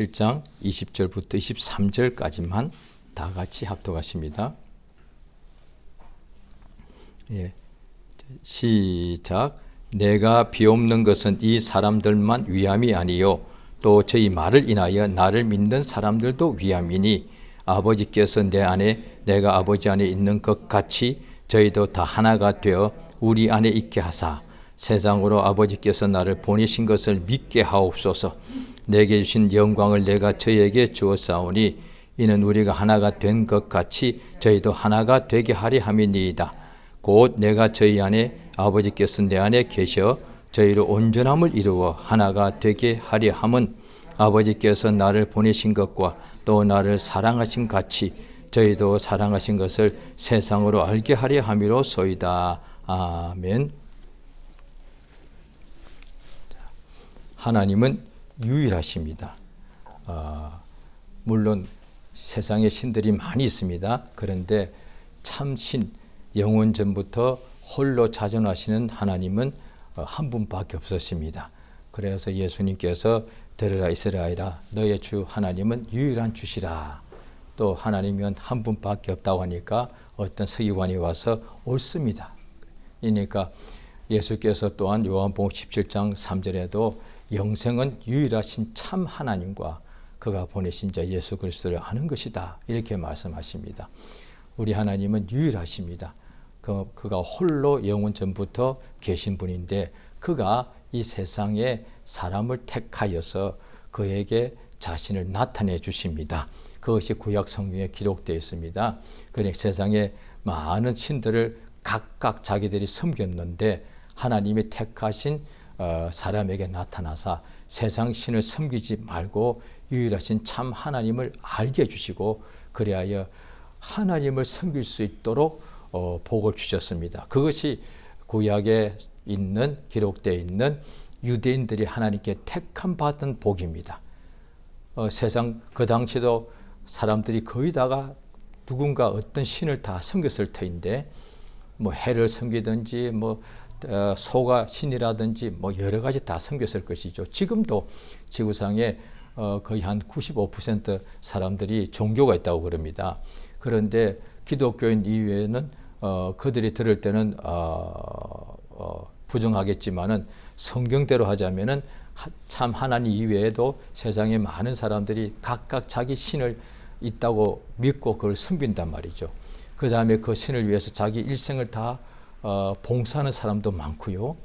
1장 20절부터 23절까지만 다 같이 합독하십니다. 예, 시작. 내가 비옵는 것은 이 사람들만 위함이 아니요 또 저희 말을 인하여 나를 믿는 사람들도 위함이니 아버지께서 내 안에 내가 아버지 안에 있는 것 같이 저희도 다 하나가 되어 우리 안에 있게 하사 세상으로 아버지께서 나를 보내신 것을 믿게 하옵소서. 내게 주신 영광을 내가 저희에게 주었사오니 이는 우리가 하나가 된 것 같이 저희도 하나가 되게 하려 함이니이다. 곧 내가 저희 안에 아버지께서 내 안에 계셔 저희로 온전함을 이루어 하나가 되게 하려 함은 아버지께서 나를 보내신 것과 또 나를 사랑하신 같이 저희도 사랑하신 것을 세상으로 알게 하려 함이로소이다. 아멘. 하나님은 유일하십니다. 물론 세상에 신들이 많이 있습니다. 그런데 참신 영원 전부터 홀로 자존하시는 하나님은 한 분밖에 없었습니다. 그래서 예수님께서 들으라 이스라엘아 너의 주 하나님은 유일한 주시라. 또 하나님은 한 분밖에 없다고 하니까 어떤 서기관이 와서 옳습니다. 그러니까 예수께서 또한 요한복음 17장 3절에도 영생은 유일하신 참 하나님과 그가 보내신 자 예수 그리스도를 아는 것이다. 이렇게 말씀하십니다. 우리 하나님은 유일하십니다. 그가 홀로 영원 전부터 계신 분인데 그가 이 세상에 사람을 택하여서 그에게 자신을 나타내 주십니다. 그것이 구약 성경에 기록되어 있습니다. 그러니까 세상에 많은 신들을 각각 자기들이 섬겼는데 하나님이 택하신 사람에게 나타나사 세상 신을 섬기지 말고 유일하신 참 하나님을 알게 해주시고 그리하여 하나님을 섬길 수 있도록 복을 주셨습니다. 그것이 구약에 있는 기록되어 있는 유대인들이 하나님께 택함 받은 복입니다. 세상 그 당시도 사람들이 거의 다가 누군가 어떤 신을 다 섬겼을 터인데 뭐 해를 섬기든지 뭐 소가 신이라든지 뭐 여러 가지 다 섬겼을 것이죠. 지금도 지구상에 거의 한 95% 사람들이 종교가 있다고 그럽니다. 그런데 기독교인 이외에는 그들이 들을 때는 부정하겠지만은 성경대로 하자면은 참 하나님 이외에도 세상에 많은 사람들이 각각 자기 신을 있다고 믿고 그걸 섬긴단 말이죠. 그 다음에 그 신을 위해서 자기 일생을 다 봉사하는 사람도 많고요.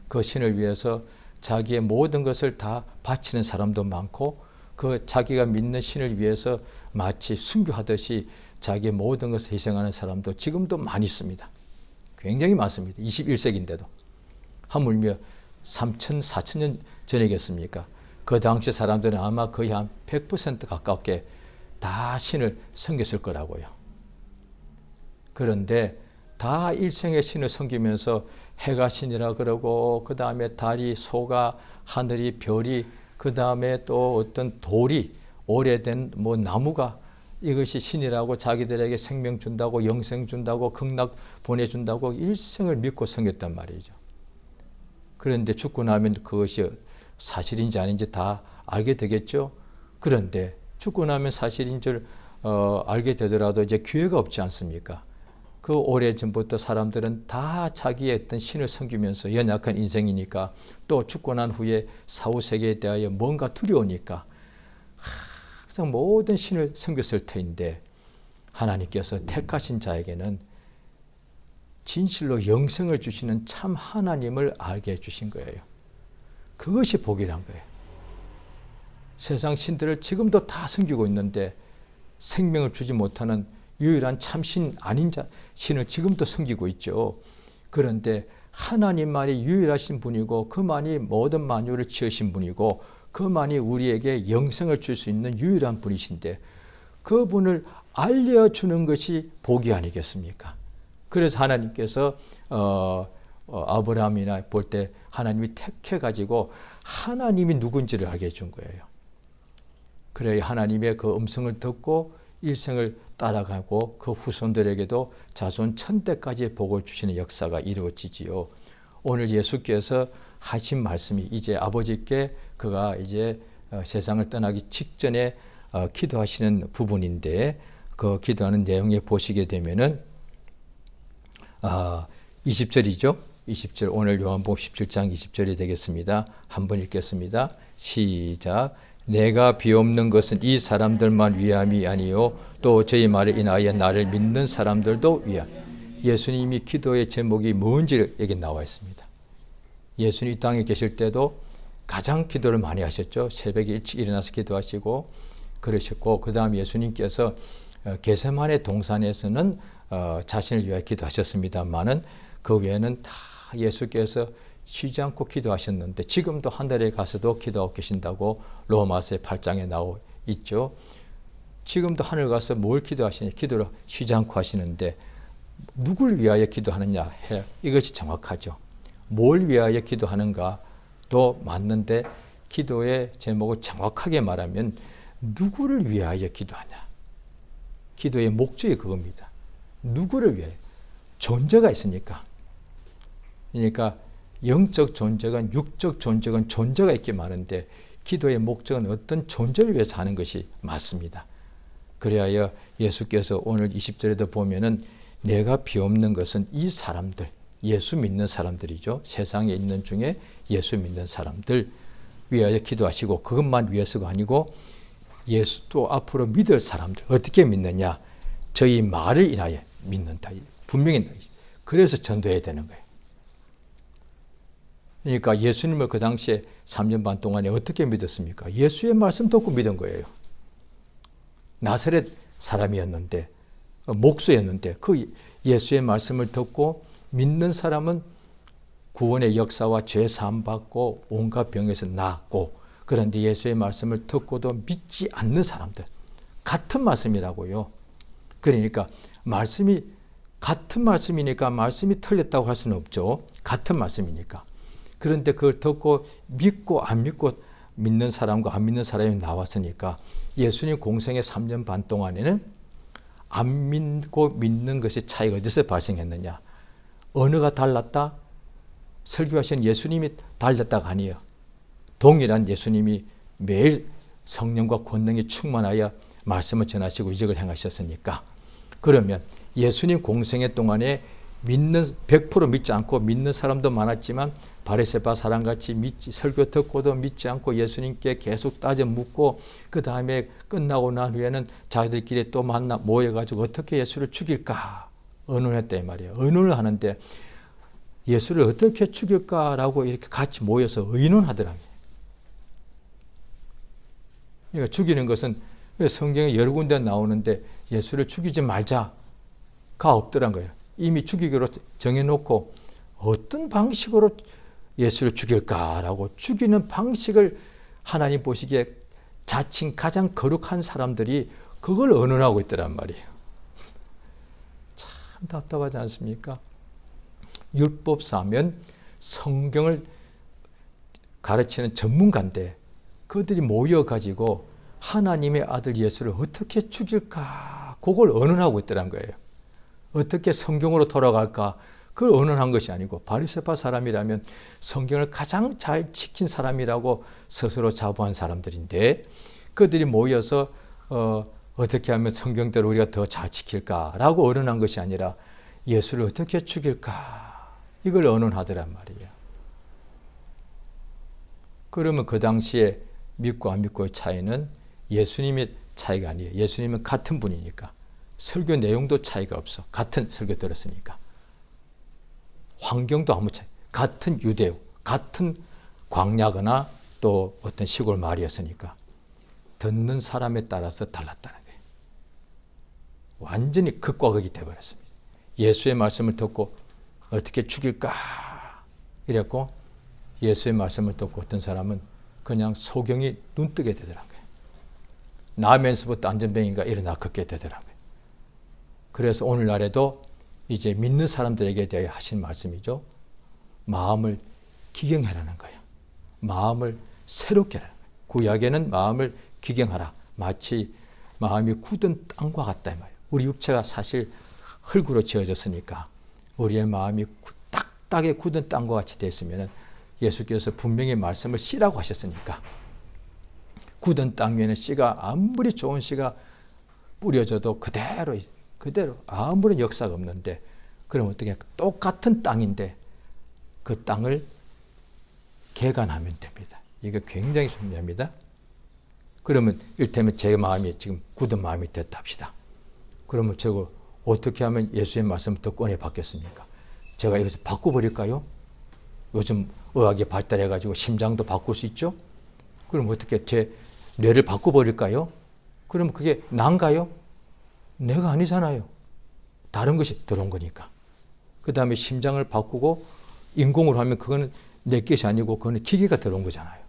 그 신을 위해서 자기의 모든 것을 다 바치는 사람도 많고 그 자기가 믿는 신을 위해서 마치 순교하듯이 자기의 모든 것을 희생하는 사람도 지금도 많이 있습니다. 굉장히 많습니다. 21세기인데도. 하물며 3천, 4천 년 전이겠습니까? 그 당시 사람들은 아마 거의 한 100% 가깝게 다 신을 섬겼을 거라고요. 그런데 다 일생의 신을 섬기면서 해가 신이라 그러고 그 다음에 달이 소가 하늘이 별이 그 다음에 또 어떤 돌이 오래된 뭐 나무가 이것이 신이라고 자기들에게 생명 준다고 영생 준다고 극락 보내준다고 일생을 믿고 섬겼단 말이죠. 그런데 죽고 나면 그것이 사실인지 아닌지 다 알게 되겠죠. 그런데 죽고 나면 사실인 줄 알게 되더라도 이제 기회가 없지 않습니까? 그 오래전부터 사람들은 다 자기의 어떤 신을 섬기면서 연약한 인생이니까 또 죽고 난 후에 사후세계에 대하여 뭔가 두려우니까 항상 모든 신을 섬겼을 터인데 하나님께서 택하신 자에게는 진실로 영생을 주시는 참 하나님을 알게 해주신 거예요. 그것이 복이란 거예요. 세상 신들을 지금도 다 섬기고 있는데 생명을 주지 못하는 유일한 참신 아닌 신을 지금도 섬기고 있죠. 그런데 하나님만이 유일하신 분이고 그만이 모든 만유를 지으신 분이고 그만이 우리에게 영생을 줄 수 있는 유일한 분이신데 그분을 알려주는 것이 복이 아니겠습니까? 그래서 하나님께서 아브라함이나 볼 때 하나님이 택해가지고 하나님이 누군지를 알게 해준 거예요. 그래야 하나님의 그 음성을 듣고 일생을 따라가고 그 후손들에게도 자손 천대까지의 복을 주시는 역사가 이루어지지요. 오늘 예수께서 하신 말씀이 이제 아버지께 그가 이제 세상을 떠나기 직전에 기도하시는 부분인데 그 기도하는 내용에 보시게 되면은 20절이죠. 20절 오늘 요한복음 17장 20절이 되겠습니다. 한번 읽겠습니다. 시작. 내가 비옵는 것은 이 사람들만 위함이 아니요 또 저희 말을 인하여 나를 믿는 사람들도 위함. 예수님이 기도의 제목이 뭔지 여기 나와 있습니다. 예수님 이 땅에 계실 때도 가장 기도를 많이 하셨죠. 새벽에 일찍 일어나서 기도하시고 그러셨고 그 다음 예수님께서 겟세마네 동산에서는 자신을 위하여 기도하셨습니다만은 그 외에는 다 예수께서 쉬지 않고 기도하셨는데 지금도 하늘에 가서도 기도하고 계신다고 로마서 8장에 나와 있죠. 지금도 하늘 가서 뭘 기도하시냐? 기도를 쉬지 않고 하시는데 누굴 위하여 기도하느냐 해 이것이 정확하죠. 뭘 위하여 기도하는가도 맞는데 기도의 제목을 정확하게 말하면 누구를 위하여 기도하냐. 기도의 목적이 그겁니다. 누구를 위하여? 존재가 있으니까. 그러니까 영적 존재건 육적 존재건 존재가 있기 많은데 기도의 목적은 어떤 존재를 위해서 하는 것이 맞습니다. 그리하여 예수께서 오늘 20절에도 보면은 내가 비옵는 것은 이 사람들, 예수 믿는 사람들이죠. 세상에 있는 중에 예수 믿는 사람들 위하여 기도하시고 그것만 위해서가 아니고 예수 또 앞으로 믿을 사람들 어떻게 믿느냐? 저희 말을 인하여 믿는다. 분명히 그래서 전도해야 되는 거예요. 그러니까 예수님을 그 당시에 3년 반 동안에 어떻게 믿었습니까? 예수의 말씀 듣고 믿은 거예요. 나사렛 사람이었는데 목수였는데 그 예수의 말씀을 듣고 믿는 사람은 구원의 역사와 죄 사함 받고 온갖 병에서 나았고 그런데 예수의 말씀을 듣고도 믿지 않는 사람들 같은 말씀이라고요. 그러니까 말씀이 같은 말씀이니까 말씀이 틀렸다고 할 수는 없죠. 같은 말씀이니까. 그런데 그걸 듣고 믿고 안 믿고 믿는 사람과 안 믿는 사람이 나왔으니까 예수님 공생의 3년 반 동안에는 안 믿고 믿는 것의 차이가 어디서 발생했느냐. 언어가 달랐다? 설교하신 예수님이 달랐다가 아니에요. 동일한 예수님이 매일 성령과 권능이 충만하여 말씀을 전하시고 이적을 행하셨으니까 그러면 예수님 공생애 동안에 믿는 100% 믿지 않고 믿는 사람도 많았지만 바리새파 사람같이 설교 듣고도 믿지 않고 예수님께 계속 따져 묻고 그 다음에 끝나고 난 후에는 자기들끼리 또 만나 모여가지고 어떻게 예수를 죽일까 의논했다 이 말이에요. 의논을 하는데 예수를 어떻게 죽일까라고 이렇게 같이 모여서 의논하더라고요. 그러니까 죽이는 것은 성경에 여러 군데 나오는데 예수를 죽이지 말자가 없더란 거예요. 이미 죽이기로 정해놓고 어떤 방식으로 예수를 죽일까라고 죽이는 방식을 하나님 보시기에 자칭 가장 거룩한 사람들이 그걸 의논하고 있더란 말이에요. 참 답답하지 않습니까? 율법사면 성경을 가르치는 전문가인데 그들이 모여가지고 하나님의 아들 예수를 어떻게 죽일까 그걸 의논하고 있더란 거예요. 어떻게 성경으로 돌아갈까 그걸 의논한 것이 아니고 바리새파 사람이라면 성경을 가장 잘 지킨 사람이라고 스스로 자부한 사람들인데 그들이 모여서 어떻게 하면 성경대로 우리가 더 잘 지킬까라고 의논한 것이 아니라 예수를 어떻게 죽일까 이걸 의논하더란 말이에요. 그러면 그 당시에 믿고 안 믿고의 차이는 예수님의 차이가 아니에요. 예수님은 같은 분이니까. 설교 내용도 차이가 없어. 같은 설교 들었으니까. 환경도 아무 차이. 같은 유대요. 같은 광야거나 또 어떤 시골 마을이었으니까. 듣는 사람에 따라서 달랐다는 거예요. 완전히 극과 극이 되어버렸습니다. 예수의 말씀을 듣고 어떻게 죽일까 이랬고 예수의 말씀을 듣고 어떤 사람은 그냥 소경이 눈뜨게 되더라고요. 나면서부터 안전병인가 일어나 걷게 되더라고요. 그래서 오늘날에도 이제 믿는 사람들에게 대해 하신 말씀이죠. 마음을 기경하라는 거예요. 마음을 새롭게 하라는 거예요. 구약에는 마음을 기경하라. 마치 마음이 굳은 땅과 같다 이 말이에요. 우리 육체가 사실 흙으로 지어졌으니까 우리의 마음이 딱딱하게 굳은 땅과 같이 되어 있으면 예수께서 분명히 말씀을 씨라고 하셨으니까 굳은 땅 위에는 씨가 아무리 좋은 씨가 뿌려져도 그대로 아무런 역사가 없는데, 그럼 어떻게 똑같은 땅인데 그 땅을 개간하면 됩니다. 이게 굉장히 중요합니다. 그러면 이를테면 제 마음이 지금 굳은 마음이 됐다 합시다. 그러면 제가 어떻게 하면 예수의 말씀을 더 꺼내 받겠습니까? 제가 이것을 바꿔버릴까요? 요즘 의학이 발달해가지고 심장도 바꿀 수 있죠? 그럼 어떻게 제 뇌를 바꿔버릴까요? 그럼 그게 난가요? 내가 아니잖아요. 다른 것이 들어온 거니까. 그 다음에 심장을 바꾸고 인공으로 하면 그거는 내 것이 아니고 그거는 기계가 들어온 거잖아요.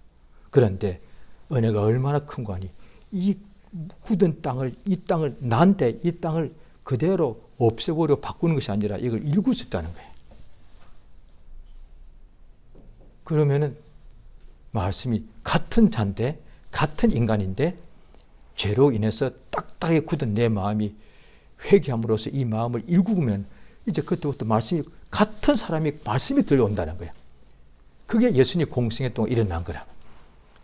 그런데 은혜가 얼마나 큰 거 아니. 이 굳은 땅을, 이 땅을 난데 이 땅을 그대로 없애버려 바꾸는 것이 아니라 이걸 일구 수 있다는 거예요. 그러면은 말씀이 같은 자인데, 같은 인간인데 죄로 인해서 딱딱하게 굳은 내 마음이 회개함으로써 이 마음을 일구면 이제 그때부터 말씀이 같은 사람이 말씀이 들려온다는 거예요. 그게 예수님 공생애 동안 일어난 거라.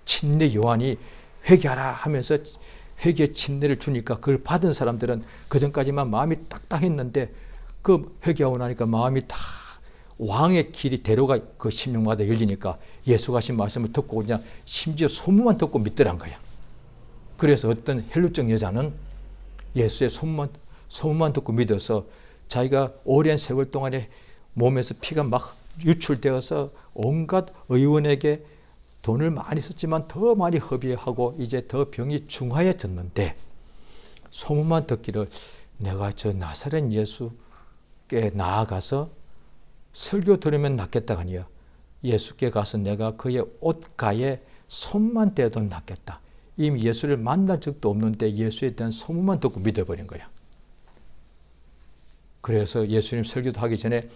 침례 요한이 회개하라 하면서 회개 침례를 주니까 그걸 받은 사람들은 그전까지만 마음이 딱딱했는데 그 회개하고 나니까 마음이 다 왕의 길이 대로가 그 심령마다 열리니까 예수가 하신 말씀을 듣고 그냥 심지어 소문만 듣고 믿더란 거야. 그래서 어떤 헬루적 여자는 예수의 소문만 듣고 믿어서 자기가 오랜 세월 동안에 몸에서 피가 막 유출되어서 온갖 의원에게 돈을 많이 썼지만 더 많이 허비하고 이제 더 병이 중하해졌는데 소문만 듣기를 내가 저 나사렛 예수께 나아가서 설교 들으면 낫겠다가 아니야. 예수께 가서 내가 그의 옷가에 손만 대도 낫겠다. 이미 예수를 만날 적도 없는데 예수에 대한 소문만 듣고 믿어버린 거야. 그래서 예수님 설교도 하기 전에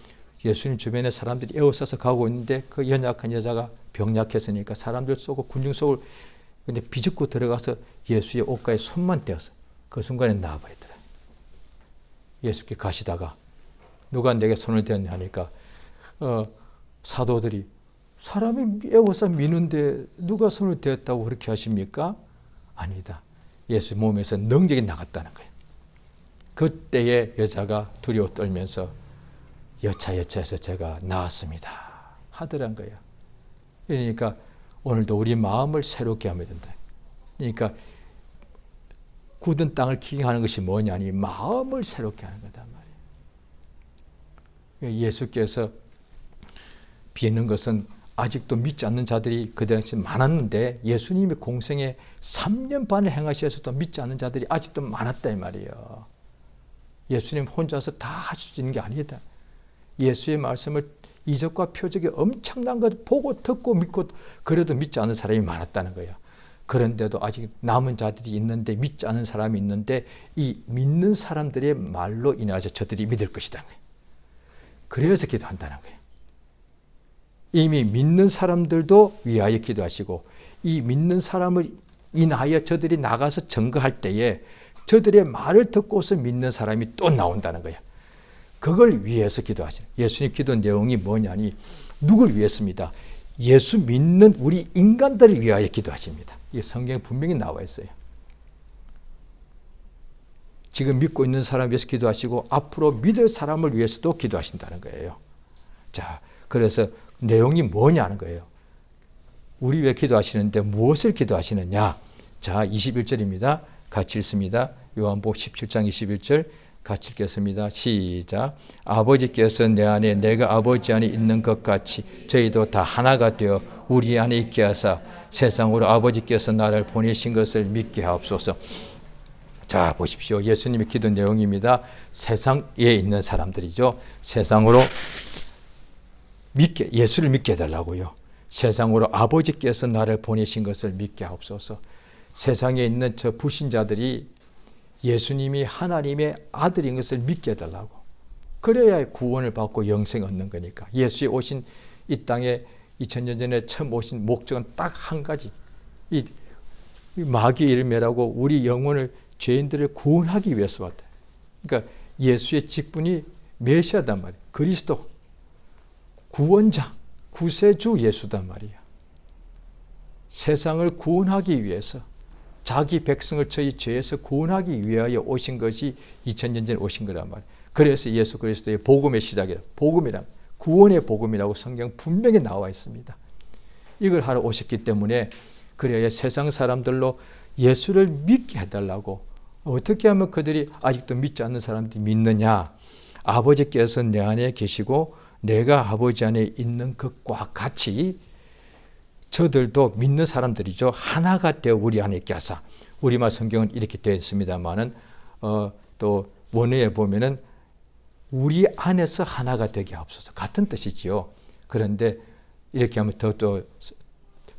예수님 주변에 사람들이 에워싸서 가고 있는데 그 연약한 여자가 병약했으니까 사람들 쏘고 군중 속을 근데 비집고 들어가서 예수의 옷가에 손만 떼었어. 그 순간에 나와버리더라. 예수께 가시다가 누가 내게 손을 대었냐 하니까 사도들이 사람이 에워싸 미는데 누가 손을 대었다고 그렇게 하십니까? 아니다. 예수 몸에서 능력이 나갔다는 거예요. 그때의 여자가 두려워 떨면서 여차여차해서 제가 나았습니다 하더란 거예요. 그러니까 오늘도 우리 마음을 새롭게 하면 된다. 그러니까 굳은 땅을 기경하는 것이 뭐냐니 마음을 새롭게 하는 거단 말이에요. 예수께서 비는 것은 아직도 믿지 않는 자들이 그 당시 많았는데 예수님이 공생에 3년 반을 행하셔서도 믿지 않는 자들이 아직도 많았다 이 말이에요. 예수님 혼자서 다 하실 수 있는 게 아니다. 예수의 말씀을 이적과 표적이 엄청난 것 보고 듣고 믿고 그래도 믿지 않는 사람이 많았다는 거예요. 그런데도 아직 남은 자들이 있는데 믿지 않는 사람이 있는데 이 믿는 사람들의 말로 인하여 저들이 믿을 것이다. 그래서 기도한다는 거예요. 이미 믿는 사람들도 위하여 기도하시고 이 믿는 사람을 인하여 저들이 나가서 증거할 때에 저들의 말을 듣고서 믿는 사람이 또 나온다는 거예요. 그걸 위해서 기도하시는 예수님 기도 내용이 뭐냐니 누굴 위해서입니다. 예수 믿는 우리 인간들을 위하여 기도하십니다. 이 성경에 분명히 나와 있어요. 지금 믿고 있는 사람 위해서 기도하시고 앞으로 믿을 사람을 위해서도 기도하신다는 거예요. 자, 그래서 내용이 뭐냐는 거예요. 우리 왜 기도하시는데 무엇을 기도하시느냐? 자, 21절입니다. 같이 읽습니다. 요한복음 17장 21절 같이 읽겠습니다. 시작. 아버지께서 내 안에 내가 아버지 안에 있는 것 같이 저희도 다 하나가 되어 우리 안에 있게 하사 세상으로 아버지께서 나를 보내신 것을 믿게 하옵소서. 자, 보십시오. 예수님의 기도 내용입니다. 세상에 있는 사람들이죠. 세상으로 믿게, 예수를 믿게 해달라고요. 세상으로 아버지께서 나를 보내신 것을 믿게 하옵소서. 세상에 있는 저 불신자들이 예수님이 하나님의 아들인 것을 믿게 해달라고. 그래야 구원을 받고 영생을 얻는 거니까. 예수의 오신 이 땅에 2000년 전에 처음 오신 목적은 딱 한 가지. 이 마귀의 일매라고 우리 영혼을 죄인들을 구원하기 위해서 왔다. 그러니까 예수의 직분이 메시아단 말이에요. 그리스도, 구원자, 구세주 예수단 말이에요. 세상을 구원하기 위해서 자기 백성을 저희 죄에서 구원하기 위하여 오신 것이 2000년 전에 오신 거란 말이에요. 그래서 예수 그리스도의 복음의 시작이라, 복음이란 구원의 복음이라고 성경 분명히 나와 있습니다. 이걸 하러 오셨기 때문에 그래야 세상 사람들로 예수를 믿게 해달라고. 어떻게 하면 그들이 아직도 믿지 않는 사람들이 믿느냐? 아버지께서 내 안에 계시고 내가 아버지 안에 있는 것과 같이 저들도 믿는 사람들이죠. 하나가 되어 우리 안에 있게 하사. 우리말 성경은 이렇게 되어 있습니다만은 또 원어에 보면은 우리 안에서 하나가 되게 하옵소서. 같은 뜻이지요. 그런데 이렇게 하면 또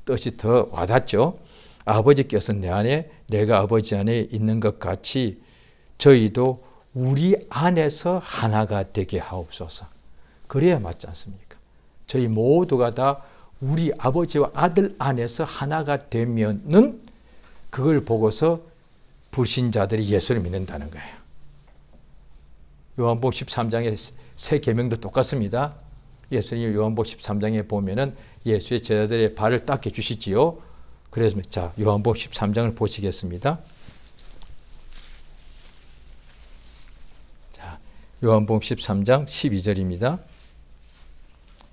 뜻이 더 와닿죠. 아버지께서 내 안에 내가 아버지 안에 있는 것 같이 저희도 우리 안에서 하나가 되게 하옵소서. 그래야 맞지 않습니까? 저희 모두가 다 우리 아버지와 아들 안에서 하나가 되면은 그걸 보고서 불신자들이 예수를 믿는다는 거예요. 요한복음 13장의 세 계명도 똑같습니다. 예수님 요한복음 13장에 보면은 예수의 제자들의 발을 닦여 주시지요. 그래서 자, 요한복음 13장을 보시겠습니다. 자, 요한복음 13장 12절입니다.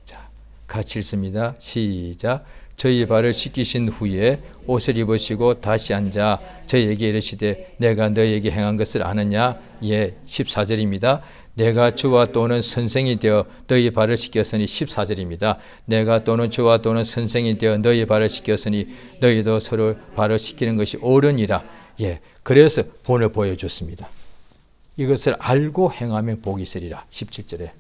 자, 같이 읽습니다. 시작. 저희 발을 씻기신 후에 옷을 입으시고 다시 앉아 저희에게 이르시되 내가 너희에게 행한 것을 아느냐? 예, 14절입니다. 내가 주와 또는 선생이 되어 너희 발을 씻겼으니 14절입니다. 내가 또는 주와 또는 선생이 되어 너희 발을 씻겼으니 너희도 서로 발을 씻기는 것이 옳으니라. 예, 그래서 본을 보여줬습니다. 이것을 알고 행하면 복이 있으리라. 17절에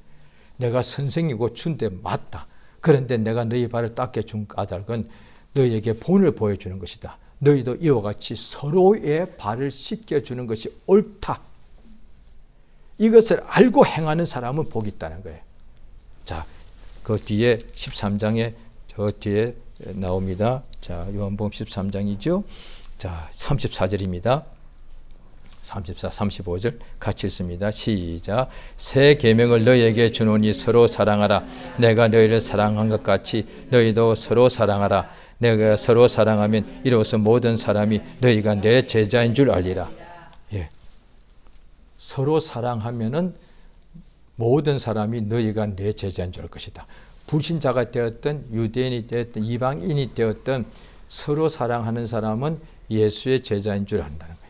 내가 선생이고 준데 맞다. 그런데 내가 너희 발을 닦여준 까닭은 너희에게 본을 보여주는 것이다. 너희도 이와 같이 서로의 발을 씻겨주는 것이 옳다. 이것을 알고 행하는 사람은 복이 있다는 거예요. 자, 그 뒤에 13장에 저 뒤에 나옵니다. 자, 요한복음 13장이죠. 자, 34절입니다. 34, 35절 같이 읽습니다. 시작. 새 계명을 너희에게 주노니 서로 사랑하라. 내가 너희를 사랑한 것 같이 너희도 서로 사랑하라. 내가 서로 사랑하면 이로써 모든 사람이 너희가 내 제자인 줄 알리라. 예. 서로 사랑하면은 모든 사람이 너희가 내 제자인 줄 알 것이다. 불신자가 되었든 유대인이 되었든 이방인이 되었든 서로 사랑하는 사람은 예수의 제자인 줄 안다는 거예요.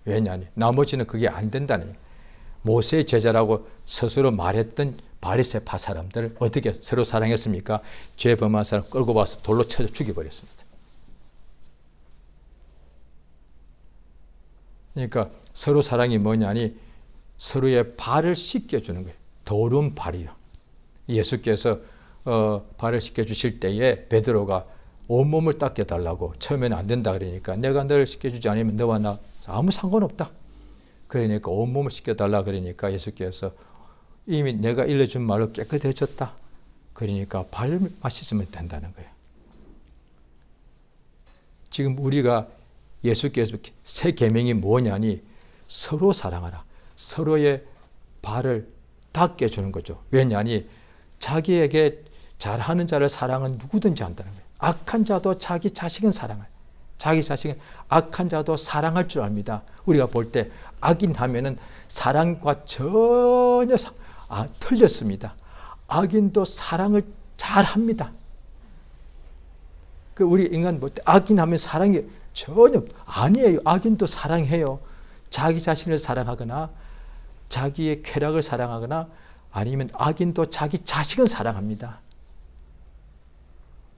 왜냐하니 나머지는 그게 안 된다는 거예요. 모세의 제자라고 스스로 말했던 바리새파 사람들 어떻게 서로 사랑했습니까? 죄 범한 사람 끌고 와서 돌로 쳐서 죽여버렸습니다. 그러니까 서로 사랑이 뭐냐니 서로의 발을 씻겨주는 거예요. 더러운 발이요. 예수께서 발을 씻겨주실 때에 베드로가 온몸을 닦여달라고 처음에는 안 된다 그러니까 내가 너를 씻겨주지 않으면 너와 나 아무 상관없다. 그러니까 온몸을 씻겨달라 그러니까 예수께서 이미 내가 일러준 말로 깨끗해졌다. 그러니까 발만 씻으면 된다는 거예요. 지금 우리가 예수께서 새 계명이 뭐냐니 서로 사랑하라. 서로의 발을 닦여주는 거죠. 왜냐하니 자기에게 잘하는 자를 사랑은 누구든지 한다는 거예요. 악한 자도 자기 자식은 사랑할. 자기 자식은 악한 자도 사랑할 줄 압니다. 우리가 볼 때 악인 하면은 사랑과 전혀 틀렸습니다. 악인도 사랑을 잘 합니다. 그 우리 인간 볼 때 악인 하면 사랑이 전혀 아니에요. 악인도 사랑해요. 자기 자신을 사랑하거나 자기의 쾌락을 사랑하거나 아니면 악인도 자기 자식은 사랑합니다.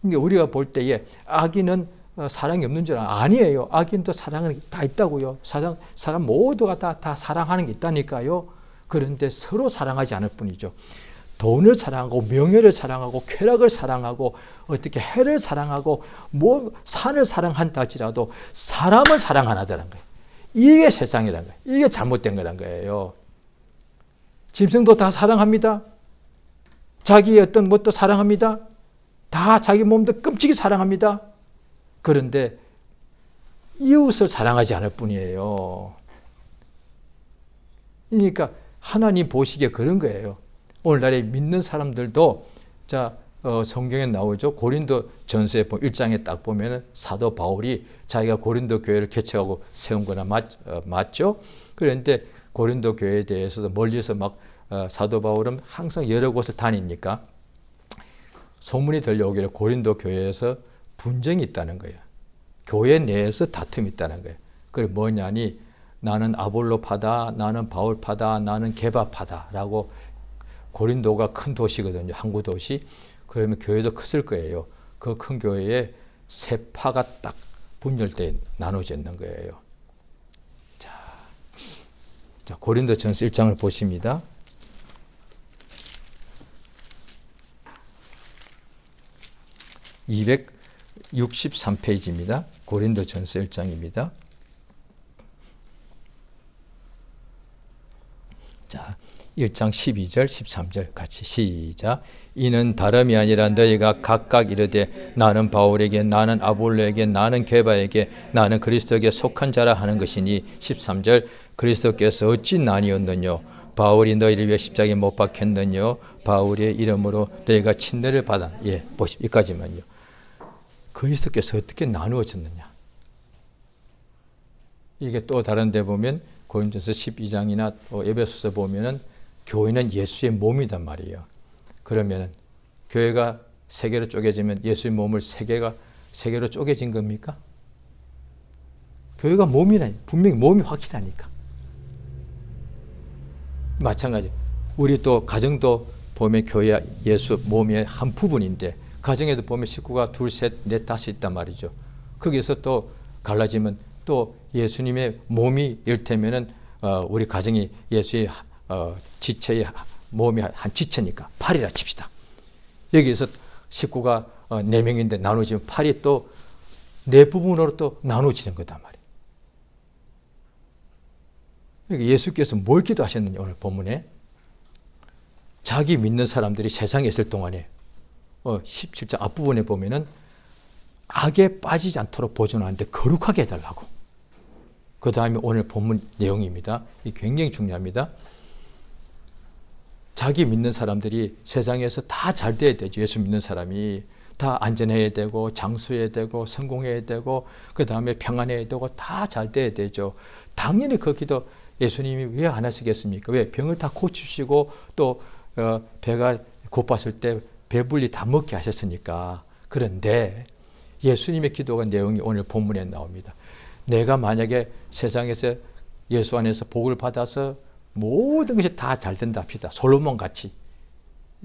그러니까 우리가 볼 때에 악인은 사랑이 없는 줄 아니에요. 악인도 사랑은 다 있다고요. 사람 모두가 다 사랑하는 게 있다니까요. 그런데 서로 사랑하지 않을 뿐이죠. 돈을 사랑하고 명예를 사랑하고 쾌락을 사랑하고 어떻게 해를 사랑하고 뭐 산을 사랑한다 할지라도 사람은 사랑 안 하더란 거예요. 이게 세상이란 거예요. 이게 잘못된 거란 거예요. 짐승도 다 사랑합니다. 자기의 어떤 것도 사랑합니다. 다 자기 몸도 끔찍이 사랑합니다. 그런데 이웃을 사랑하지 않을 뿐이에요. 그러니까 하나님 보시기에 그런 거예요. 오늘날에 믿는 사람들도 자 성경에 나오죠. 고린도 전서에 1장에 딱 보면 사도 바울이 자기가 고린도 교회를 개척하고 세운 거나 맞죠? 그런데 고린도 교회에 대해서도 멀리서 막 사도 바울은 항상 여러 곳을 다니니까 소문이 들려오기를 고린도 교회에서 분쟁이 있다는 거예요. 교회 내에서 다툼이 있다는 거예요. 그게 뭐냐니 나는 아볼로파다, 나는 바울파다, 나는 게바파다라고. 고린도가 큰 도시거든요. 항구 도시. 그러면 교회도 컸을 거예요. 그 큰 교회에 세 파가 딱 분열돼 나눠져 있는 거예요. 자, 고린도전서 1장을 보십니다. (263페이지입니다) 고린도전서 1장입니다. 자, 1장 12절 13절 같이 시작. 이는 다름이 아니라 너희가 각각 이르되 나는 바울에게, 나는 아볼로에게, 나는 게바에게, 나는 그리스도에게 속한 자라 하는 것이니. 13절 그리스도께서 어찌 나뉘었느뇨? 바울이 너희를 위해 십자가에 못 박혔느뇨? 바울의 이름으로 너희가 침례를 받아. 보십시오. 여기까지만요. 그리스도께서 어떻게 나누어졌느냐? 이게 또 다른 데 보면 고린도서 12장이나 에베소서 보면은 교회는 예수의 몸이단 말이에요. 그러면은 교회가 세 개로 쪼개지면 예수의 몸을 세 개로 쪼개진 겁니까? 교회가 몸이라, 분명히 몸이 확실하니까. 마찬가지. 우리 또 가정도 보면 교회 예수 몸의 한 부분인데 가정에도 보면 식구가 둘, 셋, 넷, 다섯 있단 말이죠. 거기서 또 갈라지면 또 예수님의 몸이 일테면은 우리 가정이 예수의 지체의 몸이 한 지체니까 8이라 칩시다. 여기서 식구가 4명인데 나누어지면 8이 또 4부분으로 또 나누어지는 거단 말이에요. 그러니까 예수께서 뭘 기도하셨느냐, 오늘 본문에. 자기 믿는 사람들이 세상에 있을 동안에 17장 앞부분에 보면은 악에 빠지지 않도록 보존하는데 거룩하게 해달라고. 그 다음에 오늘 본문 내용입니다. 이게 굉장히 중요합니다. 자기 믿는 사람들이 세상에서 다 잘 돼야 되죠. 예수 믿는 사람이 다 안전해야 되고 장수해야 되고 성공해야 되고 그 다음에 평안해야 되고 다 잘 돼야 되죠. 당연히 그 기도 예수님이 왜 안 하시겠습니까? 왜? 병을 다 고치시고 또 배가 고팠을 때 배불리 다 먹게 하셨으니까. 그런데 예수님의 기도가 내용이 오늘 본문에 나옵니다. 내가 만약에 세상에서 예수 안에서 복을 받아서 모든 것이 다 잘 된다 합시다. 솔로몬 같이.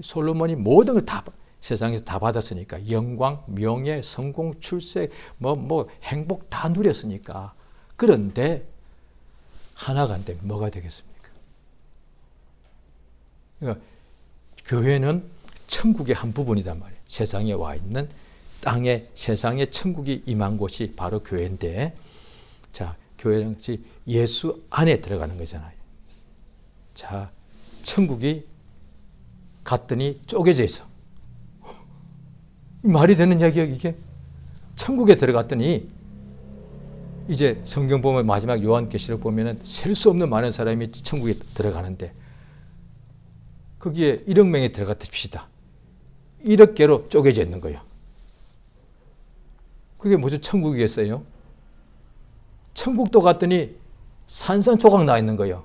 솔로몬이 모든 걸 다 세상에서 다 받았으니까. 영광, 명예, 성공, 출세, 행복 다 누렸으니까. 그런데 하나가 안 되면 뭐가 되겠습니까? 그러니까 교회는 천국의 한 부분이단 말이에요. 세상에 와 있는 땅에 세상에 천국이 임한 곳이 바로 교회인데, 자, 교회는 예수 안에 들어가는 거잖아요. 자, 천국이 갔더니 쪼개져 있어. 말이 되는 이야기야, 이게? 천국에 들어갔더니 이제 성경 보면 마지막 요한계시록 보면은 셀 수 없는 많은 사람이 천국에 들어가는데 거기에 1억 명이 들어갔답시다. 1억 개로 쪼개져 있는 거예요. 그게 무슨 천국이겠어요? 천국도 갔더니 산산조각 나 있는 거예요.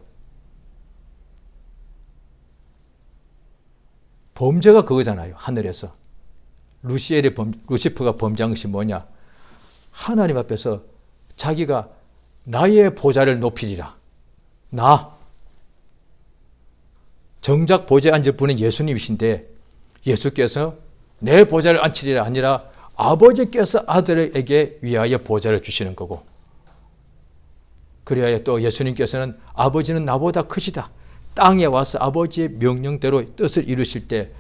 범죄가 그거잖아요. 하늘에서. 루시퍼가 범죄한 것이 뭐냐? 하나님 앞에서 자기가 나의 보좌를 높이리라. 정작 보좌에 앉을 분은 예수님이신데 예수께서 내 보좌를 앉히리라 아니라 아버지께서 아들에게 위하여 보좌를 주시는 거고, 그래야 또 예수님께서는 아버지는 나보다 크시다. 땅에 와서 아버지의 명령대로 뜻을 이루실 때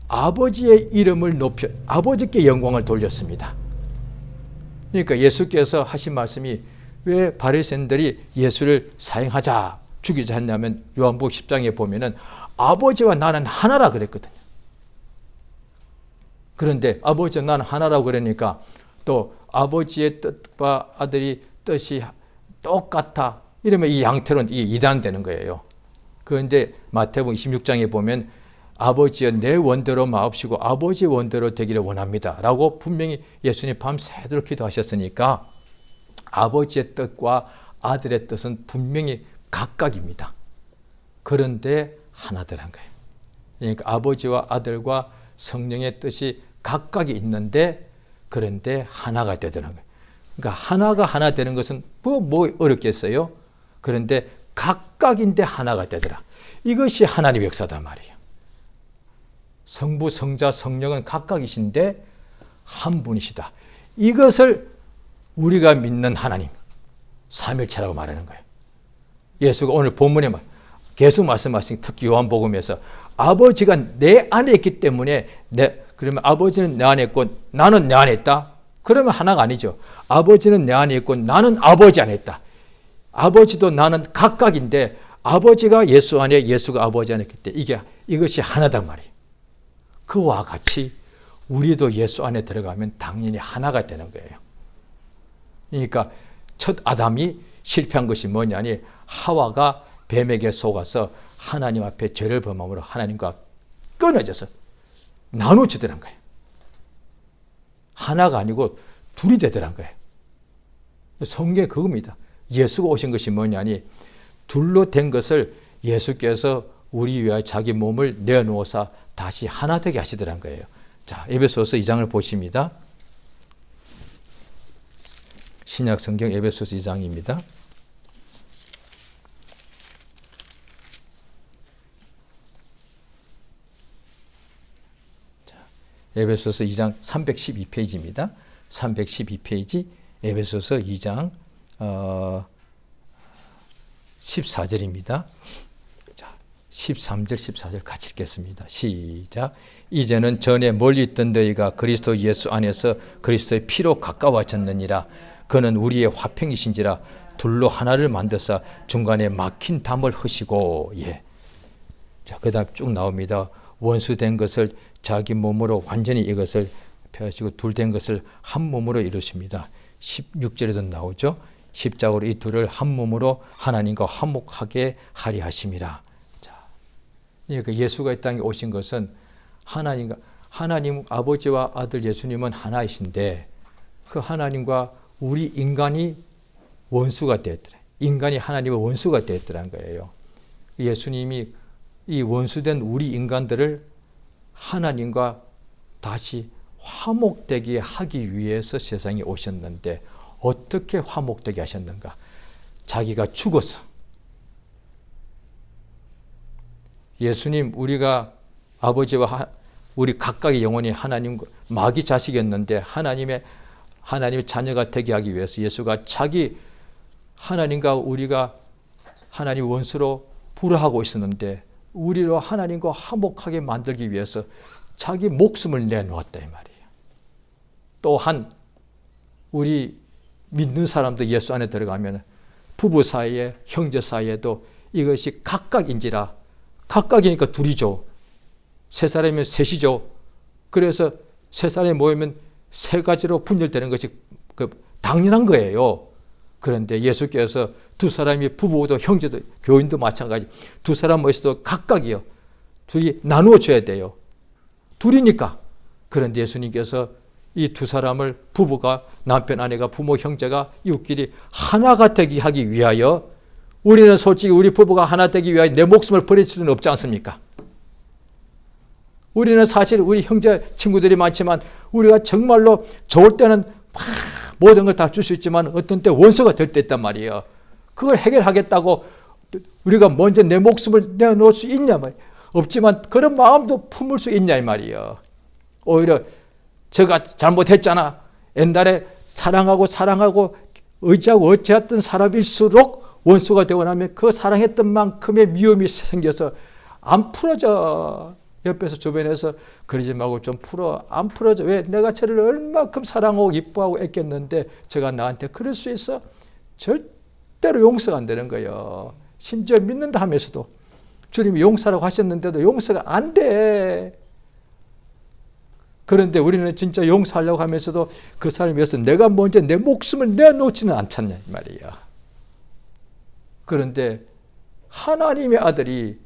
아버지의 이름을 높여 아버지께 영광을 돌렸습니다. 그러니까 예수께서 하신 말씀이 왜 바리새인들이 예수를 사형하자, 죽이자 했냐면 요한복음 10장에 보면은 아버지와 나는 하나라 그랬거든요. 그런데 아버지와 나는 하나라고 그러니까 또 아버지의 뜻과 아들이 뜻이 똑같아 이러면 이 양태로는 이게 이단되는 거예요. 그런데 마태복음 26장에 보면 아버지여 내 원대로 마옵시고 아버지 원대로 되기를 원합니다 라고 분명히 예수님 밤새도록 기도하셨으니까 아버지의 뜻과 아들의 뜻은 분명히 각각입니다. 그런데 하나더란 거예요. 그러니까 아버지와 아들과 성령의 뜻이 각각이 있는데 그런데 하나가 되더라는 거예요. 그러니까 하나가 하나 되는 것은 뭐 어렵겠어요? 그런데 각각인데 하나가 되더라. 이것이 하나님의 역사단 말이에요. 성부, 성자, 성령은 각각이신데 한 분이시다. 이것을 우리가 믿는 하나님, 삼일체라고 말하는 거예요. 예수가 오늘 본문에 계속 말씀하신 특히 요한복음에서 아버지가 내 안에 있기 때문에 그러면 아버지는 내 안에 있고 나는 내 안에 있다? 그러면 하나가 아니죠. 아버지는 내 안에 있고 나는 아버지 안에 있다. 아버지도 나는 각각인데 아버지가 예수 안에 예수가 아버지 안에 있기 때문에 이것이 하나단 말이에요. 그와 같이 우리도 예수 안에 들어가면 당연히 하나가 되는 거예요. 그러니까 첫 아담이 실패한 것이 뭐냐니 하와가 뱀에게 속아서 하나님 앞에 죄를 범함으로 하나님과 끊어져서 나눠지더란 거예요. 하나가 아니고 둘이 되더란 거예요. 성경에 그겁니다. 예수가 오신 것이 뭐냐니 둘로 된 것을 예수께서 우리 위하여 자기 몸을 내어놓으사 다시 하나 되게 하시더란 거예요. 자, 에베소서 2장을 보십니다. 신약 성경 에베소서 2장입니다. 에베소서 2장 312페이지입니다. 312페이지 에베소서 2장 14절입니다. 자, 13절 14절 같이 읽겠습니다. 시작. 이제는 전에 멀리 있던 너희가 그리스도 예수 안에서 그리스도의 피로 가까워졌느니라. 그는 우리의 화평이신지라 둘로 하나를 만드사 중간에 막힌 담을 허시고. 예. 자, 그다음 쭉 나옵니다. 원수된 것을 자기 몸으로 완전히 이것을 펴시고 둘 된 것을 한 몸으로 이루십니다. 16절에도 나오죠. 십자가로 이 둘을 한 몸으로 하나님과 화목하게 하리 하심이라. 자, 그러니까 예수가 이 땅에 오신 것은 하나님 아버지와 아들 예수님은 하나이신데 그 하나님과 우리 인간이 원수가 되었더라. 인간이 하나님의 원수가 되었더란 거예요. 예수님이 이 원수된 우리 인간들을 하나님과 다시 화목되게 하기 위해서 세상에 오셨는데 어떻게 화목되게 하셨는가? 자기가 죽어서. 예수님 우리가 아버지와 우리 각각의 영혼이 하나님 마귀 자식이었는데 하나님의 자녀가 되게 하기 위해서 예수가 자기 하나님과 우리가 하나님 원수로 불화하고 있었는데 우리로 하나님과 화목하게 만들기 위해서 자기 목숨을 내놓았다 이 말이에요. 또한 우리 믿는 사람도 예수 안에 들어가면 부부 사이에 형제 사이에도 이것이 각각인지라 각각이니까 둘이죠. 세 사람이면 셋이죠. 그래서 세 사람이 모이면 세 가지로 분열되는 것이 당연한 거예요. 그런데 예수께서 두 사람이 부부도 형제도 교인도 마찬가지 두 사람 모여서도 각각이요. 둘이 나누어 줘야 돼요. 둘이니까. 그런데 예수님께서 이 두 사람을 부부가 남편 아내가 부모 형제가 이웃끼리 하나가 되게 하기 위하여 우리는 솔직히 우리 부부가 하나 되기 위하여 내 목숨을 버릴 수는 없지 않습니까? 우리는 사실 우리 형제 친구들이 많지만 우리가 정말로 좋을 때는 모든 걸 다 줄 수 있지만 어떤 때 원수가 될 때 있단 말이에요. 그걸 해결하겠다고 우리가 먼저 내 목숨을 내놓을 수 있냐 말이에요. 없지만 그런 마음도 품을 수 있냐 이 말이에요. 오히려 제가 잘못했잖아. 옛날에 사랑하고 의지하고 어찌했던 사람일수록 원수가 되고 나면 그 사랑했던 만큼의 미움이 생겨서 안 풀어져. 옆에서 주변에서 그러지 말고 좀 풀어. 안 풀어져. 왜? 내가 저를 얼마큼 사랑하고 이뻐하고 애꼈는데 제가 나한테 그럴 수 있어? 절대로 용서가 안 되는 거예요. 심지어 믿는다 하면서도 주님이 용서라고 하셨는데도 용서가 안 돼. 그런데 우리는 진짜 용서하려고 하면서도 그 사람을 위해서 내가 먼저 내 목숨을 내놓지는 않잖냐 이 말이야. 그런데 하나님의 아들이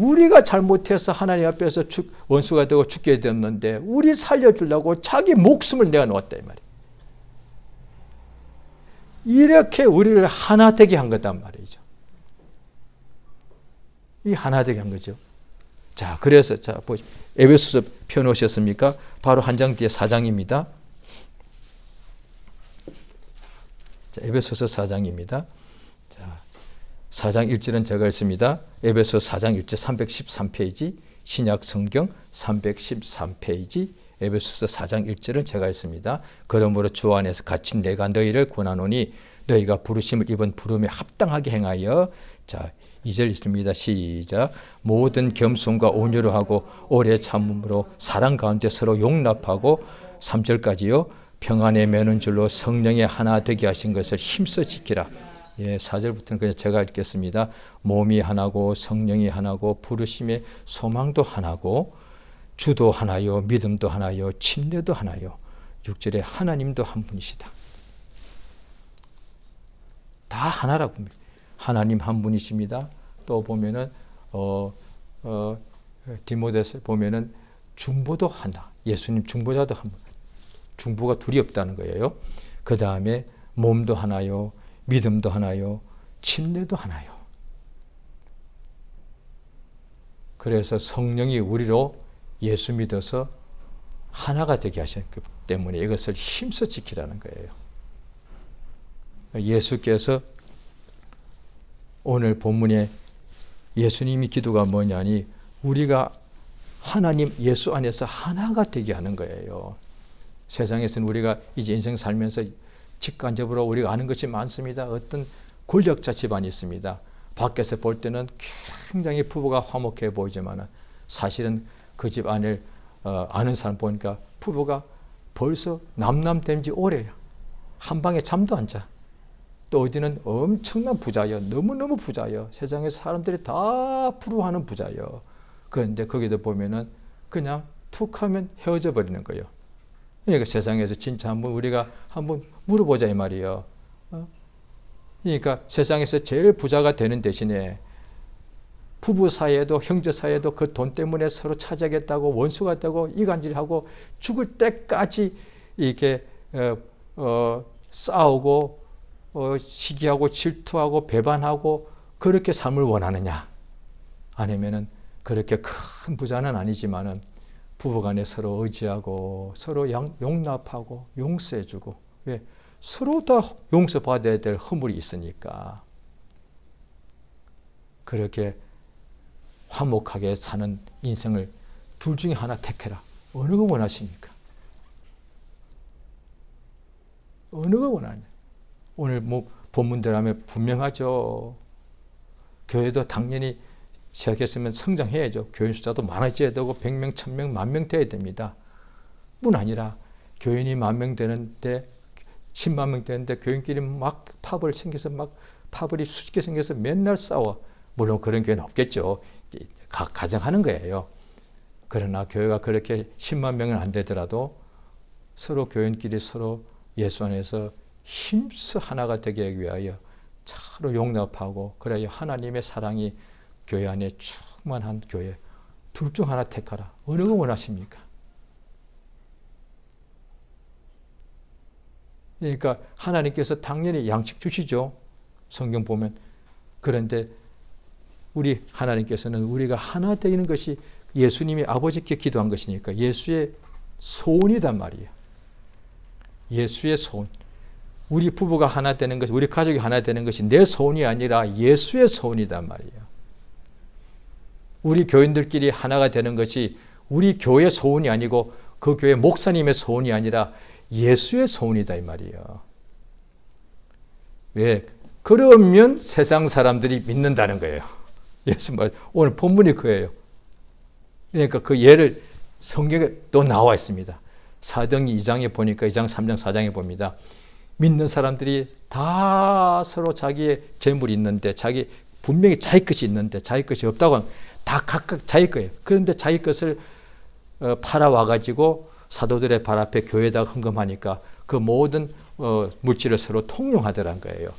우리가 잘못해서 하나님 앞에서 원수가 되고 죽게 되었는데 우리 살려주려고 자기 목숨을 내어놓았다 이 말이에요. 이렇게 우리를 하나 되게 한 거단 말이죠. 이 하나 되게 한 거죠. 자, 그래서 자 보십시오. 에베소서 펴놓으셨습니까? 바로 한 장 뒤에 4장입니다. 자, 에베소서 4장입니다. 자, 4장 1절은 제가 읽습니다. 에베소 4장 1절 313페이지, 신약 성경 313페이지, 에베소서 4장 1절은 제가 읽습니다. 그러므로 주 안에서 갇힌 내가 너희를 권하노니 너희가 부르심을 입은 부름에 합당하게 행하여, 자 2절 있습니다. 시작. 모든 겸손과 온유로 하고 오래 참음으로 사랑 가운데 서로 용납하고, 3절까지요. 평안에 매는 줄로 성령의 하나 되게 하신 것을 힘써 지키라. 예, 4절부터는 그냥 제가 읽겠습니다. 몸이 하나고 성령이 하나고 부르심의 소망도 하나고 주도 하나요 믿음도 하나요 침례도 하나요. 6절에 하나님도 한 분이시다. 다 하나라고 합니다. 하나님 한 분이십니다. 또 보면은 디모데서 보면은 중보도 하나. 예수님 중보자도 한 분. 중보가 둘이 없다는 거예요. 그 다음에 몸도 하나요, 믿음도 하나요, 침례도 하나요. 그래서 성령이 우리로 예수 믿어서 하나가 되게 하셨기 때문에 이것을 힘써 지키라는 거예요. 예수께서 오늘 본문에 예수님이 기도가 뭐냐니 우리가 하나님 예수 안에서 하나가 되게 하는 거예요. 세상에서는 우리가 이제 인생 살면서 직간접으로 우리가 아는 것이 많습니다. 어떤 권력자 집안이 있습니다. 밖에서 볼 때는 굉장히 부부가 화목해 보이지만 사실은 그 집 안을 아는 사람 보니까 부부가 벌써 남남된 지 오래야. 한 방에 잠도 안 자. 또 어디는 엄청난 부자여, 너무너무 부자여. 세상에 사람들이 다 부러워하는 부자여. 그런데 거기도 보면은 그냥 툭 하면 헤어져 버리는 거예요. 그러니까 세상에서 진짜 우리가 한번 물어보자 이 말이에요. 그러니까 세상에서 제일 부자가 되는 대신에 부부 사이에도 형제 사이에도 그 돈 때문에 서로 차지하겠다고 원수가 되고 이간질하고 죽을 때까지 이렇게 싸우고 시기하고 질투하고 배반하고 그렇게 삶을 원하느냐? 아니면은 그렇게 큰 부자는 아니지만은 부부간에 서로 의지하고 서로 용납하고 용서해주고, 왜? 서로 다 용서받아야 될 허물이 있으니까 그렇게 화목하게 사는 인생을 둘 중에 하나 택해라. 어느 거 원하십니까? 어느 거 원하냐? 오늘 본문들 하면 분명하죠. 교회도 당연히 시작했으면 성장해야죠. 교인 숫자도 많아져야 되고 100명, 1000명, 10,000명 돼야 됩니다. 뿐 아니라 교인이 10,000명 되는데 10만 명 되는데 교인끼리 막 파벌 생겨서 막 파벌이 수직게 생겨서 맨날 싸워. 물론 그런 교회는 없겠죠. 가정하는 거예요. 그러나 교회가 그렇게 10만 명은 안 되더라도 서로 교인끼리 서로 예수 안에서 힘써 하나가 되게 하기 위하여 서로 용납하고, 그래야 하나님의 사랑이 교회 안에 충만한 교회. 둘 중 하나 택하라. 어느 거 원하십니까? 그러니까 하나님께서 당연히 양식 주시죠. 성경 보면. 그런데 우리 하나님께서는 우리가 하나 되는 것이 예수님이 아버지께 기도한 것이니까 예수의 소원이단 말이에요. 예수의 소원. 우리 부부가 하나 되는 것이, 우리 가족이 하나 되는 것이 내 소원이 아니라 예수의 소원이단 말이에요. 우리 교인들끼리 하나가 되는 것이 우리 교회 소원이 아니고 그 교회 목사님의 소원이 아니라 예수의 소원이다 이 말이에요. 왜? 그러면 세상 사람들이 믿는다는 거예요. 예수 말 오늘 본문이 그예요. 그러니까 그 예를 성경에 또 나와 있습니다. 사도행전 2장에 보니까 2장, 3장, 4장에 봅니다. 믿는 사람들이 다 서로 자기의 재물이 있는데, 분명히 자기 것이 있는데 자기 것이 없다고 하면 다 각각 자기 거예요. 그런데 자기 것을 팔아와가지고 사도들의 발 앞에 교회에다가 헌금하니까 그 모든 물질을 서로 통용하더란 거예요.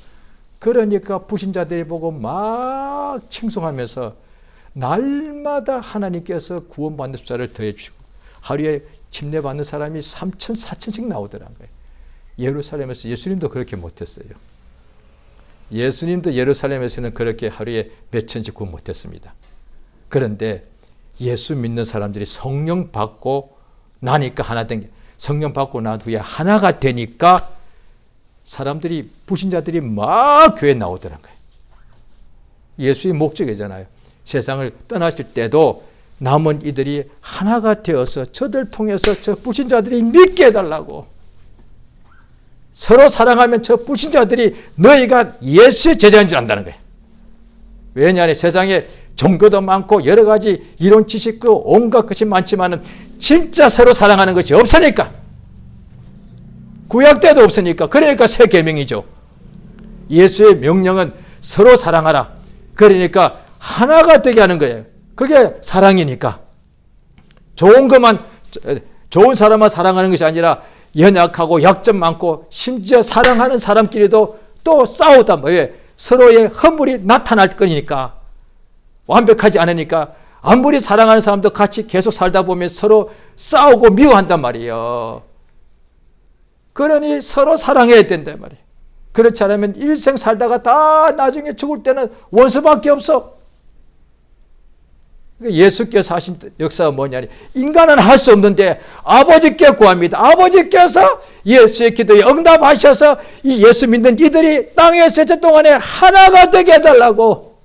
그러니까 불신자들이 보고 막 칭송하면서 날마다 하나님께서 구원받는 숫자를 더해주시고 하루에 침례받는 사람이 3천, 4천씩 나오더라는 거예요. 예루살렘에서 예수님도 그렇게 못했어요. 예수님도 예루살렘에서는 그렇게 하루에 몇 천씩 구원 못했습니다. 그런데 예수 믿는 사람들이 성령 받고 나니까 하나 된 게, 성령 받고 난 후에 하나가 되니까 사람들이, 불신자들이 막 교회에 나오더란 거예요. 예수의 목적이잖아요. 세상을 떠나실 때도 남은 이들이 하나가 되어서 저들 통해서 저 불신자들이 믿게 해달라고. 서로 사랑하면 저 불신자들이 너희가 예수의 제자인 줄 안다는 거예요. 왜냐하면 세상에 종교도 많고 여러 가지 이론 지식도 온갖 것이 많지만 진짜 서로 사랑하는 것이 없으니까. 구약 때도 없으니까. 그러니까 새 계명이죠. 예수의 명령은 서로 사랑하라. 그러니까 하나가 되게 하는 거예요. 그게 사랑이니까. 좋은 것만, 좋은 사람만 사랑하는 것이 아니라 연약하고 약점 많고 심지어 사랑하는 사람끼리도 또 싸우단 말이에요. 서로의 허물이 나타날 거니까. 완벽하지 않으니까 아무리 사랑하는 사람도 같이 계속 살다 보면 서로 싸우고 미워한단 말이에요. 그러니 서로 사랑해야 된단 말이에요. 그렇지 않으면 일생 살다가 다 나중에 죽을 때는 원수밖에 없어. 예수께서 하신 역사가 뭐냐니, 인간은 할 수 없는데 아버지께 구합니다. 아버지께서 예수의 기도에 응답하셔서 이 예수 믿는 이들이 땅에 있을 동안에 하나가 되게 해달라고.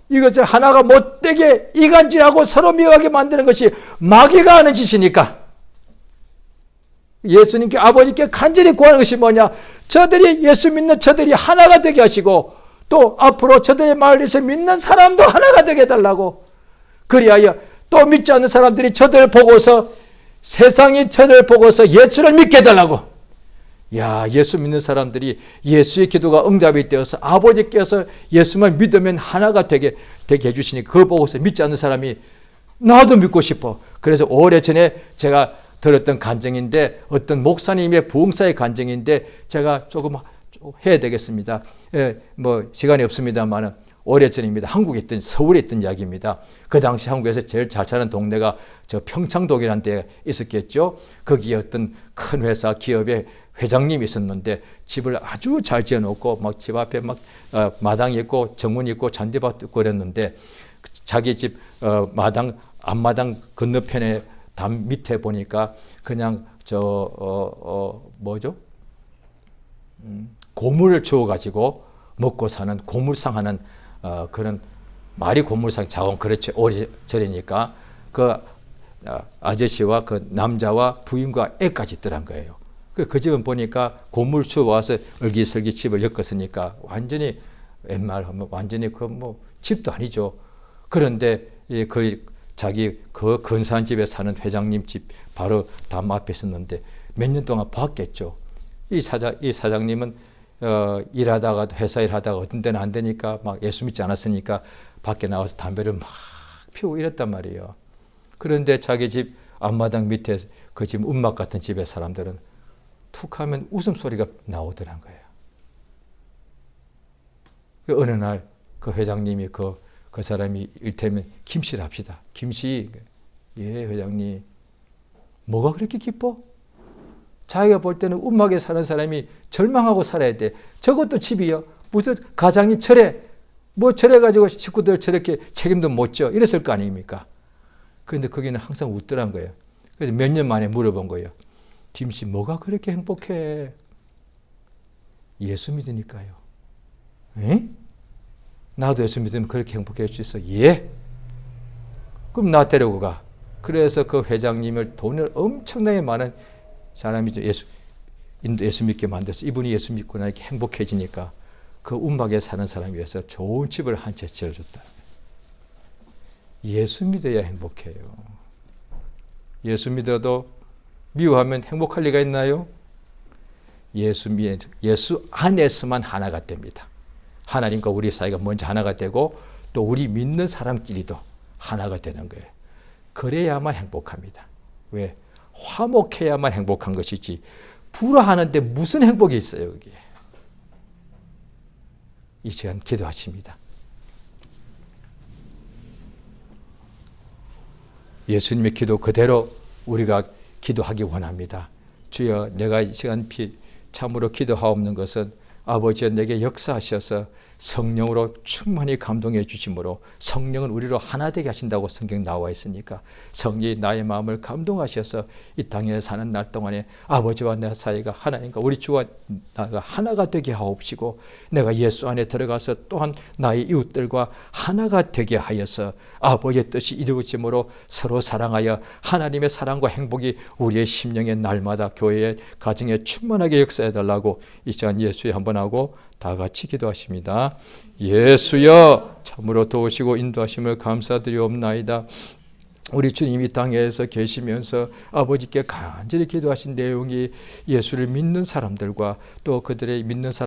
이것을 하나가 못되게 이간질하고 서로 미워하게 만드는 것이 마귀가 하는 짓이니까 예수님께, 아버지께 간절히 구하는 것이 뭐냐, 저들이, 예수 믿는 저들이 하나가 되게 하시고 또 앞으로 저들의 마을에서 믿는 사람도 하나가 되게 해달라고. 그리하여 또 믿지 않는 사람들이 저들을 보고서, 세상이 저들을 보고서 예수를 믿게 해달라고. 야, 예수 믿는 사람들이 예수의 기도가 응답이 되어서 아버지께서 예수만 믿으면 하나가 되게 해주시니 그걸 보고서 믿지 않는 사람이 나도 믿고 싶어. 그래서 오래전에 제가 들었던 간증인데, 어떤 목사님의 부흥사의 간증인데 제가 조금 해야 되겠습니다. 예, 뭐 시간이 없습니다만은 오래전입니다. 한국에 있던, 서울에 있던 이야기입니다. 그 당시 한국에서 제일 잘 사는 동네가 저 평창동이라는 데 있었겠죠. 거기에 어떤 큰 회사 기업의 회장님이 있었는데 집을 아주 잘 지어놓고 막 집 앞에 막 마당이 있고 정문이 있고 잔디밭도 있고 그랬는데, 자기 집 마당, 앞마당 건너편에 담 밑에 보니까 그냥 뭐죠? 고물을 주워가지고 먹고 사는 고물상 하는 그런, 말이 고물상 자원, 그렇죠. 오래전이니까 그 아저씨와 그 남자와 부인과 애까지 있더란 거예요. 그 집은 보니까 고물 주워와서 얼기설기 집을 엮었으니까 완전히, 웬만하면 완전히 그 뭐 집도 아니죠. 그런데 그 자기 그 근사한 집에 사는 회장님 집 바로 담 앞에 있었는데 몇 년 동안 봤겠죠. 이 사장님은 일하다가, 회사 일하다가 어떤 때는 안 되니까 막 예수 믿지 않았으니까 밖에 나와서 담배를 막 피우고 이랬단 말이에요. 그런데 자기 집 앞마당 밑에 그 집 움막 같은 집의 사람들은 툭 하면 웃음소리가 나오더란 거예요. 어느 날 그 회장님이 그 사람이 일테면 김씨를 합시다. 김씨, 예, 회장님. 뭐가 그렇게 기뻐? 자기가 볼 때는 움막에 사는 사람이 절망하고 살아야 돼. 저것도 집이요. 무슨 가장이 저래. 뭐 저래가지고 식구들 저렇게 책임도 못 져. 이랬을 거 아닙니까? 그런데 거기는 항상 웃더란 거예요. 그래서 몇 년 만에 물어본 거예요. 김씨, 뭐가 그렇게 행복해? 예수 믿으니까요. 에? 나도 예수 믿으면 그렇게 행복해질 수 있어. 예? 그럼 나 데리고 가. 그래서 그 회장님을 돈을 엄청나게 많은 사람이 예수 믿게 만들어서 이분이 예수 믿고 나니까 행복해지니까 그 움막에 사는 사람이 위해서 좋은 집을 한 채 지어줬다. 예수 믿어야 행복해요. 예수 믿어도 미워하면 행복할 리가 있나요? 예수 안에서만 하나가 됩니다. 하나님과 우리 사이가 먼저 하나가 되고 또 우리 믿는 사람끼리도 하나가 되는 거예요. 그래야만 행복합니다. 왜? 화목해야만 행복한 것이지 불화하는데 무슨 행복이 있어요, 여기에. 이 시간 기도하십니다. 예수님의 기도 그대로 우리가 기도하기 원합니다. 주여, 내가 이 시간 참으로 기도하옵는 것은 아버지여 내게 역사하셔서 성령으로 충만히 감동해 주심으로, 성령은 우리로 하나 되게 하신다고 성경 나와 있으니까 성령이 나의 마음을 감동하셔서 이 땅에 사는 날 동안에 아버지와 내 사이가 하나님과 우리 주와 나가 하나가 되게 하옵시고, 내가 예수 안에 들어가서 또한 나의 이웃들과 하나가 되게 하여서 아버지의 뜻이 이루어짐으로 서로 사랑하여 하나님의 사랑과 행복이 우리의 심령에 날마다 교회의 가정에 충만하게 역사해 달라고 이 시간 예수에 한번 하고 다 같이 기도하십니다. 예수여, 참으로 도우시고 인도하심을 감사드리옵나이다. 우리 주님이 땅에서 계시면서 아버지께 간절히 기도하신 내용이 예수를 믿는 사람들과 또 그들의 믿는 사람